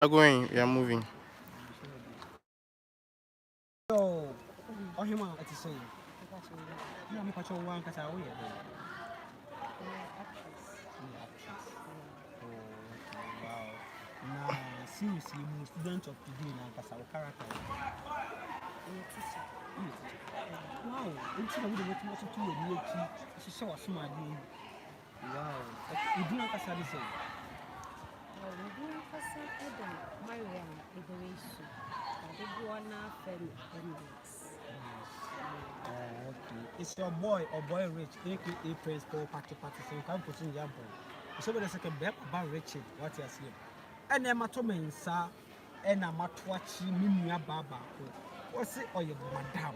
Are going, we are moving. So, oh, him out to say, no, I'm catching one because I will. Wow. Now, seriously, most students of today now because our character. Wow, it's a little bit more to a new key. She saw a smart name. Wow, you do not say. Okay. It's your boy or boy Rich, aka Principal Party, so you can't put in your boy. So, there's like a bet about Richard, what you see. And then my tomen, sir, and I'm at watching Mimia Baba. What's it or your madam?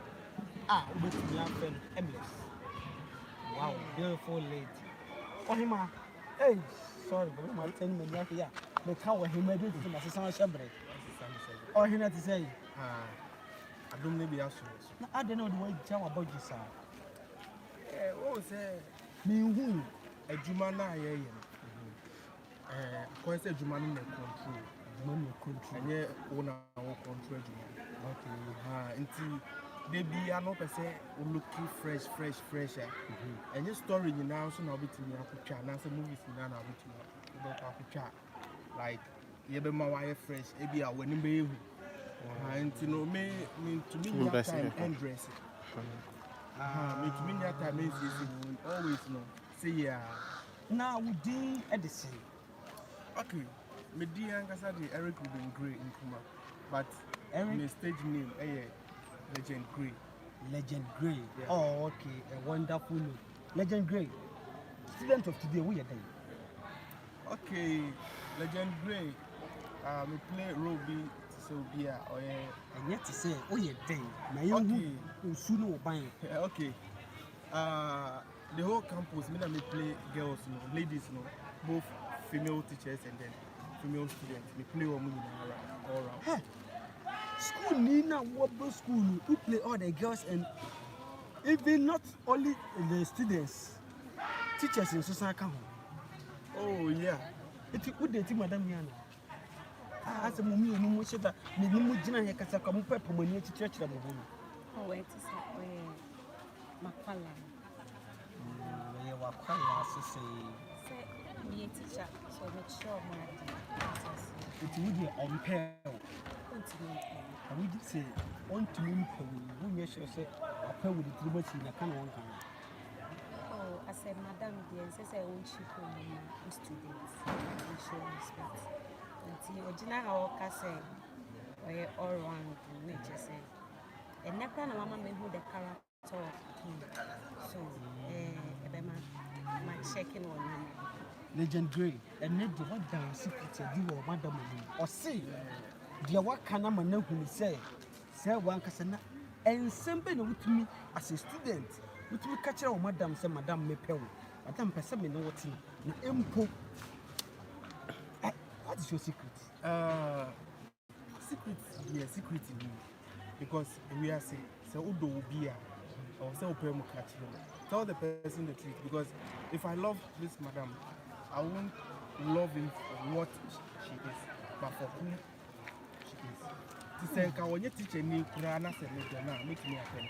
Ah, with your friend, Emily. Wow, beautiful lady. Oh, him, hey, sorry, but I'm telling you, yeah, the cow he made it to my son Shabre. Oh, he not to say, I don't maybe ask you. I don't know the way Jow about you, sir. What was that? Me who? A Jumana, quite a Jumani control. Money country. And yet, own our control. Okay, until they be an open say, looking fresh. And your story in now, so now between me, I could and as a movies in Nana between me, like, you be my wife fresh, maybe I wouldn't be able. And to know me to me that time and dress it. Me to me that time is always know. Say yeah. Now we did Edison. Okay. Me dear Kasadi Eric will be great in Kuma. But Eric my stage name Legend Grey. Legend Grey. Yeah. Oh, okay, a wonderful name. Legend Grey. Student of today, we are there. Okay, Legend Grey. Me play Ruby Sylvia or and yet to say, oh, you're there. My own sooner or buying. Okay. The whole campus, me play girls, ladies, both female teachers and then female students. We play all around. Hey, school Nina Wobble School, who play all the girls and even not only the students, teachers in society. Oh, yeah. It's a good day, Madam Yana. As a mummy, no more that the Nimujina Yakasaka Pepper when you church of home. Oh, it is Macallan. You were quite last to say, Me a teacher, so make sure my it would be on pair. I would say, on to me, when you shall say, a pair with the liberty in a can one. Oh, I said, Madam, dear, says I won't ship on students and show respect. Until original our say, or all around nature say. And never Mama may hold the character of him. So, my checking on him. Legend Grey, and net the what down secret you or Madam or see. Dear, what can I know who say? Say one Cassana, and somebody with me as a student, with me catch our Madam, say Madame Mepel. Madame Passami know what's in the impo. What is your secret? Secret in me. Because we are saying, so Udo will be or so catch tell the person the truth. Because if I love this madam, I won't love him for what she is, but for who she is. To say, can when you teach a new Kurana, make me happen.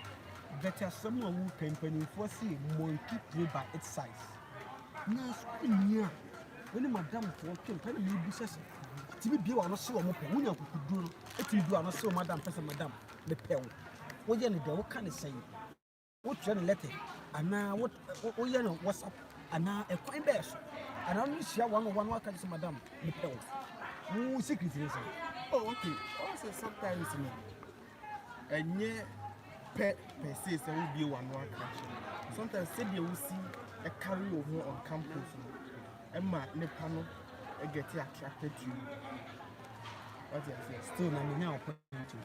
Better someone who can foresee monkey play by its size. Now, school when Madame Fortune, tell me, business. To be on a so much, when you could do it, you do on a so Madame Person, Madame, the pill. What you know, what can I say? What you letter? And now, what you know, what's up? And now a coin best. And only share one work as Madame, the pill. Who secret is it? Oh, okay. Also, sometimes me. And yet, per se, there will be one work action. Sometimes, say they will see a carry over on campus. And my Nepano get attracted to you. What do you say? Still, I'm now pointing.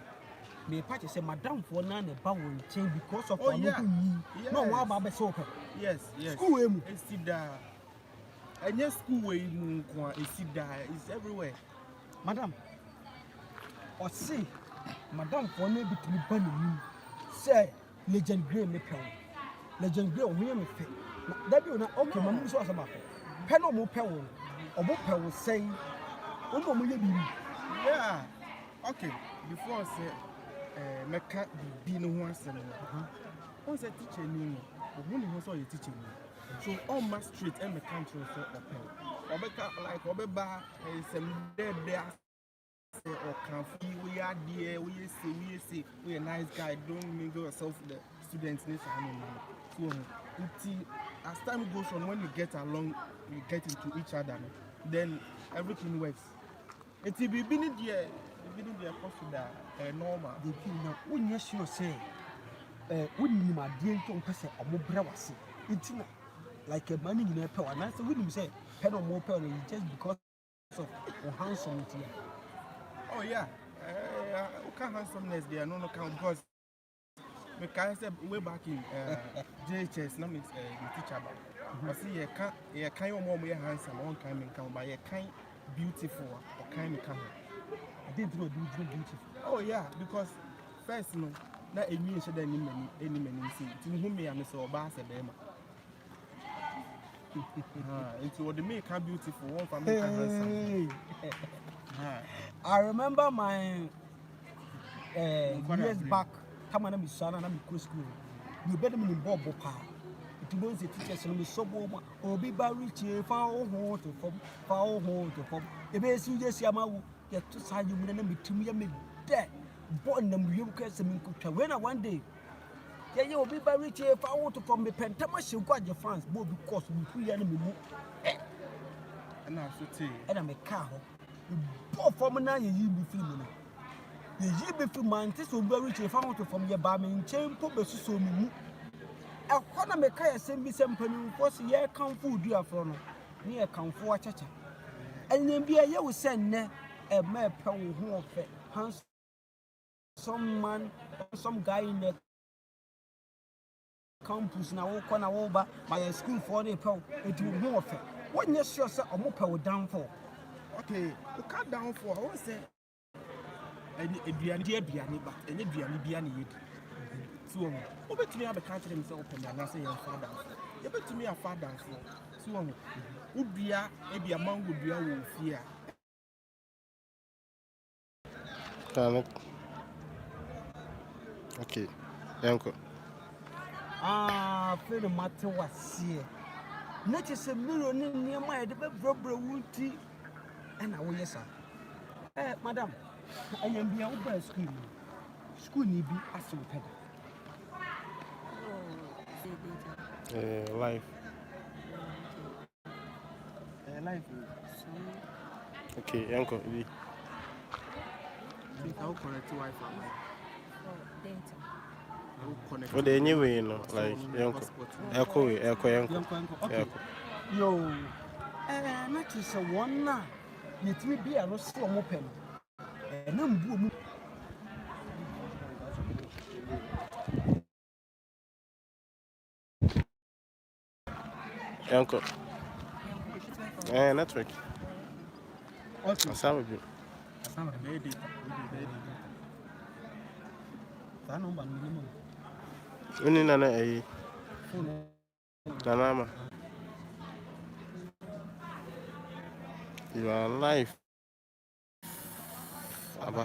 Me party say Madame for none a bow will change because of no one about soap. Yes. School it's there. And yes, school way is there, it's everywhere. Madame, or see, Madame for maybe to be burning. Say, Legend Grey me pen. Legend Grey, we am fit. That you not okay, my news was about. Pen or more pebble, or more pebble say, oh, Okay, before I say, meka bibi no ho asem no. Once a teacher ni no, who who so you teaching me. So all my street and me country so open. Obeka like obeba some dead there say or can feel we are there, we say we a nice guy, don't mingle yourself with the students in so as time goes on, when you get along, you get into each other, then everything works. It's been there. Been there possible normal. The thing now, when you sure say, when you my dear don't pass a more brawasi, it's not like a money in a power. And I said, when you say pen or more power, just because of handsome. Oh, yeah. Okay, handsomeness there, no count because I said way back in JHS, not the teacher about. I see a kind of more handsome, one kind of come by a kind beautiful or kind of come. I didn't know beautiful. Oh yeah, because first no, na emi should any many see. To whom me am so bass a bema. It's what the make her beautiful one for me handsome. I remember my years back. Come on, I'm son and I'm in school. You better me in Bob Pa. It was the teachers and me so boba or be by rich foul home to form. The best you just yama get to sign you with to me and dead. Born them you cast them in Kucha. When I one day, yeah, you'll be by rich foul to form the pentamash you got your fans, both because we free enemy. And I should say, and I'm a cow. Both from now you be feeling. The year before months will be rich if I want to from your barman chain put the so me. I want to make a same be some penny was a year come food you are from near come for a chacha. And then be a year will send a mere pound who of hands some man, some guy in the campus now corner over by a school for the pound. It will more fair. What yes, sure, sir, or more power down for. Okay, we cut down for I want to say. A Biani, but any Biani yet. So, over to me, I can't himself open and I say, your father. You bet to me a father. So, would be a man would be a wolf here. Okay, uncle. Feel the matter was here. Not just a million near my rubber woody, and I will, yes, sir. Madam. I am the old school. School need be as you Life. Life. Okay, uncle. I'll connect to Wi-Fi. For the anyway, you know, like uncle. Yo, not just a one now. Let me be a lost from open. And I'm uncle. Network. okay. What's up with you? Nana, Nanama. You are alive. Abba.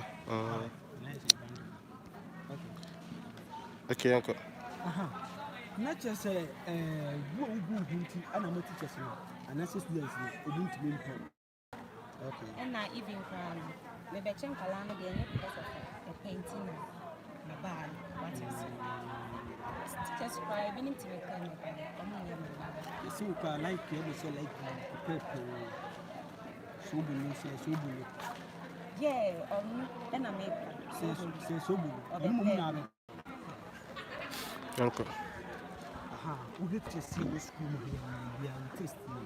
Okay, uncle. Not just a good hunting, and I'm a teacher, and that's just the okay. And I even crown. Maybe I change Kalana again because of a painting my bag. What is it? Just cry, we need to make a So, like you say, like pepper, so be yeah, and I make say so be. Uncle. We get to see the school here and test me.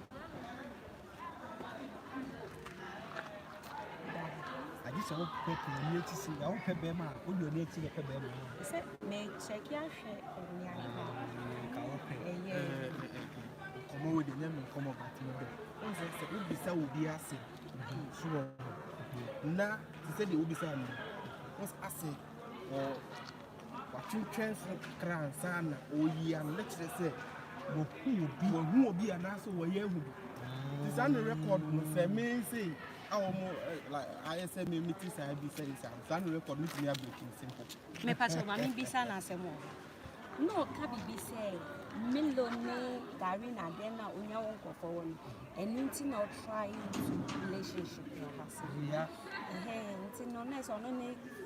I just hope people need to see our pebema, or you need to get pebema. May check your share Come with the name and come up at me. Would be so would be asking. Sure. Now, he said it would be saying, what's asking or what you transfer crown, son, or ye and lecture say, who will be an answer where you would be. This on the record will say, may say, like I say me meeting say be say I'm record meeting me breaking simple. Me pacho mami bisa na asemo. No ka bibi say Milone Gary na then na unya wonko for one. And nti na try relationship no hase. Yeah. Nti no next on no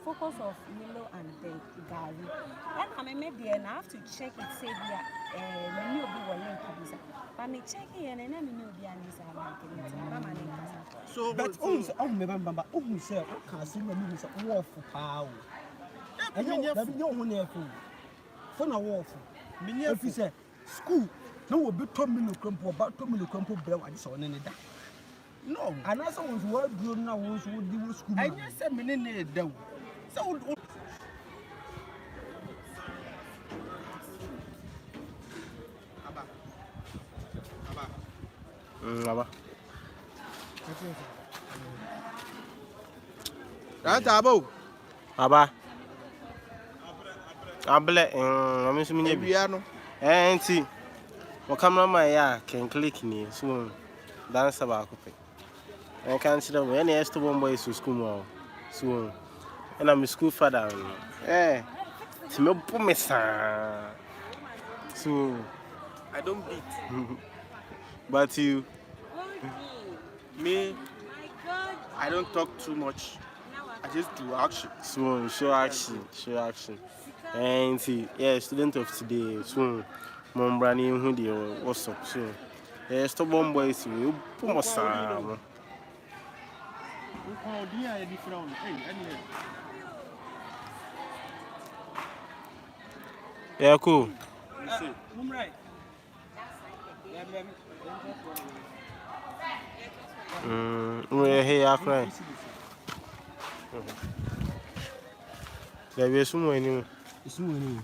focus of Milo and the Gary. And I mean maybe and I have to check it say there me obi wo link bisa. But me check it and na me obi anisa like it. Mama link kasa. So But me bamba say o ka say me say wolf pa o. And you who near for na wolf. If you say school no will be 2 million crumple about 2 million crumple brew and so on any that. no. And as someone's word grown now wants would do school. I just said me need them. So Aba. That's abo. Aba. Able I'm so many Biano. Auntie. Well, cameraman, yeah, can click me soon. Dance about copy. I can't see them any extra one boy to school soon. And I'm a school father. Eh, it's me put me so I don't beat. but you Me, I don't talk too much. I just do action. soon show action. And see, yeah, student of today soon. Mom Brani who the what's up soon. Yeah, stop one boy to you put my son. Yeah, cool. Right. We're here crying. There is someone anymore. It's winning.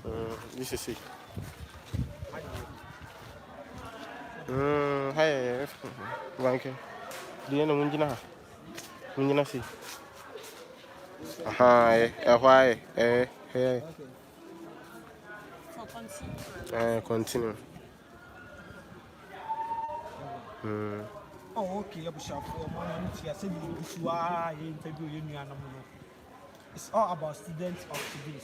This is it. Hey, Wanke. Do you know Munjina see? Hi, why? Hey. So continue. Continue. Oh, okay. I wish I said interview. It's all about students of today.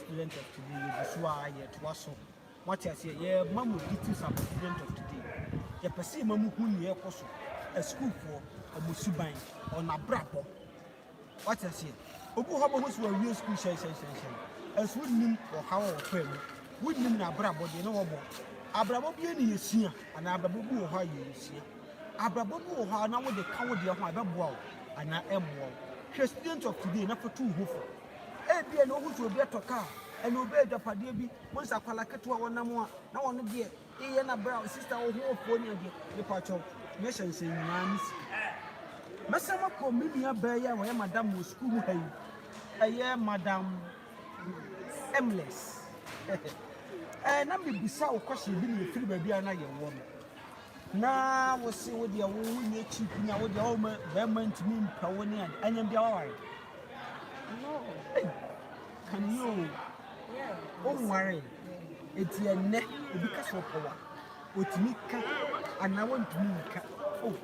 What I say, yeah, Mamu details about students of today. You perceive Mamu who you also a school for a Musubai on a brabo. What I say, Obu Habos were real school sensation. As would mean or how or friend, would mean a brabo, you know about. Abrabo be any senior, and Abrabu or how you see. Abrabu or how now they come with your Bible and I am one. Students of today, not for 2 hopeful. Be an always will be a car and obey the Padibi. Once I call a cat to our number, now on the dear, Iana Brown, sister or who for the departure. Nations in Mans. Massama Cominia Bayer, where Madame was school. A year, Madame Emless. And I'm beside question being a free baby and I am woman. Now we'll see what your woman cheap now with the old man to mean Pawani and I'm the alright. No. Can you? Yeah. Don't worry. It's your neck because of power. With me, and I want to meet. Oh.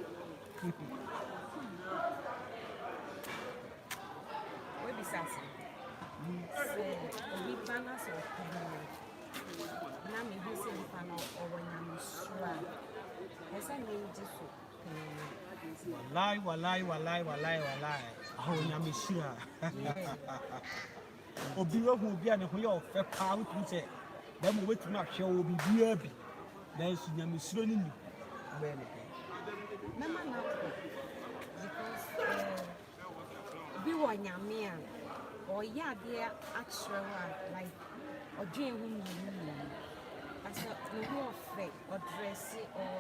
Where be sassy? Say, we banners or penny. Now me who say the panel or when I'm sure. As I name this. Walai. Oh, I'm sure. Obi who be an wheel fair power to say, then we wait to not show will be dear. Then she am slowly. Mama now, because be one young man or yeah, dear actual like or dream women. As a no afraid or dress or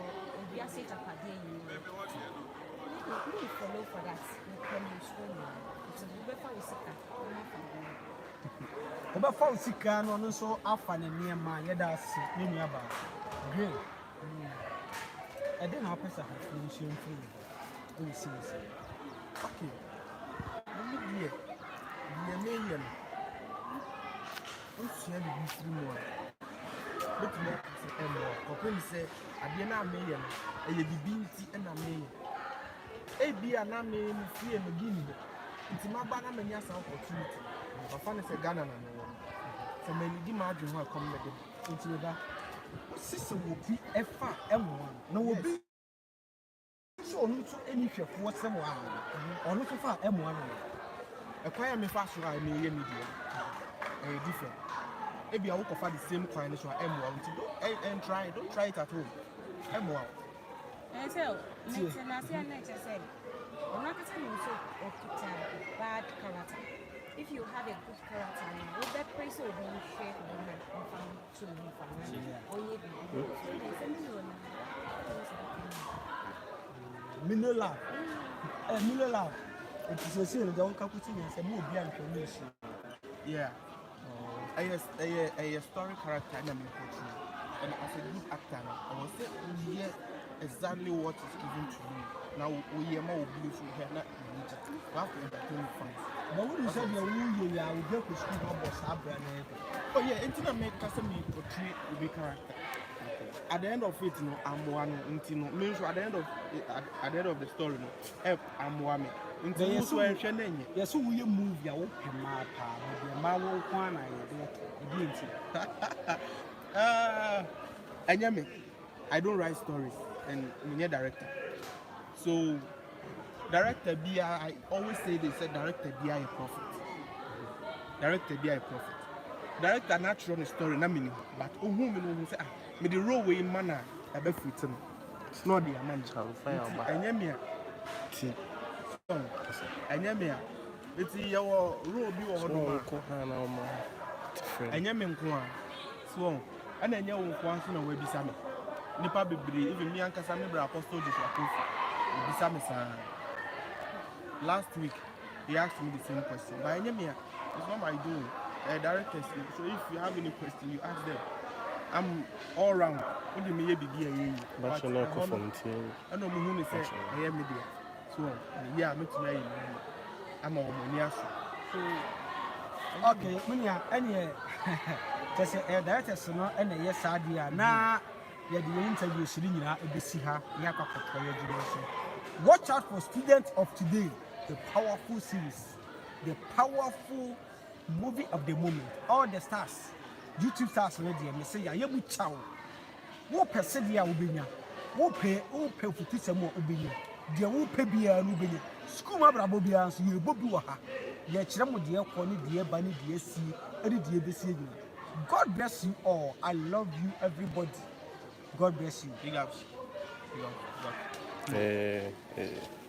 be a set up a day. We follow for that. We can use it's a better About 4 sick and so often near my yada in your bar. Great. I didn't have a finishing free. We see. Okay. Here. Million. What's here to be 3 more? But more. Company say, I did not million. A BBT and a million. Ebia na me fie no gini. Nti magba na many as opportunity. My fan say Ghana na no. So many di ma adwen ho come me dem. Nti ba. Sisi wo bi efa emo na wo bi so onu so eni hwefo sem wa. Onu so fa emo no. Ekwan me fa so a me ye media. Different. Ebia wo kofa the same coin so emo until don't try it at home. Emo. So, maintenance and nature say, I'm not saying so bad character. If you have a good character, with that person will be shared to me. Minola. Minola. It is a sin, don't come to me and say, move beyond commission. Yeah. A story character and as a good actor, I will say, yeah. Exactly what is given to you. Now we are more beautiful here, not religion. We have to entertain fans. But when you said you are with the school about brand. Oh yeah, internet make customer portray the character. At the end of it, I'm one means at the end of the story, I'm one. Yes, so we move your open map, the Mawo Kwana, I don't write stories. And me director. So director be I always say they said director be a prophet. Director be a prophet. Director not run a story na meaning, but who me know say me the role way manner a be fit no. It's not the man child fire ba. Anya me ti. Anya me it's your role bi wo do ko ha na o ma. Anya me nko a. So ana anya wo nko anso na we bisa me. Nipa bebre even me ankasa me bra apostle Jesus akofu bisa me sa last week he asked me the same question but it's not my doing directors so if you have any question you ask them I'm all round what do me be here but you know ko fontie I know me who say I am media so yeah me to me I'm a woman so okay munya any just directors no and yes adia na the interview watch out for students of today, the powerful series, the powerful movie of the moment. All the stars, YouTube stars, ready. Me say ya yebu chow. Wo person dia obinya. Wo pay futi samo obinya. Dia wo pay bia no obinya. School ma brabo bia so ye bobi wa ha. Ye kire mo dia ko ni dia ba ni dia si, edi dia besi egu. God bless you all. I love you everybody. God bless you. Big ups. Big ups.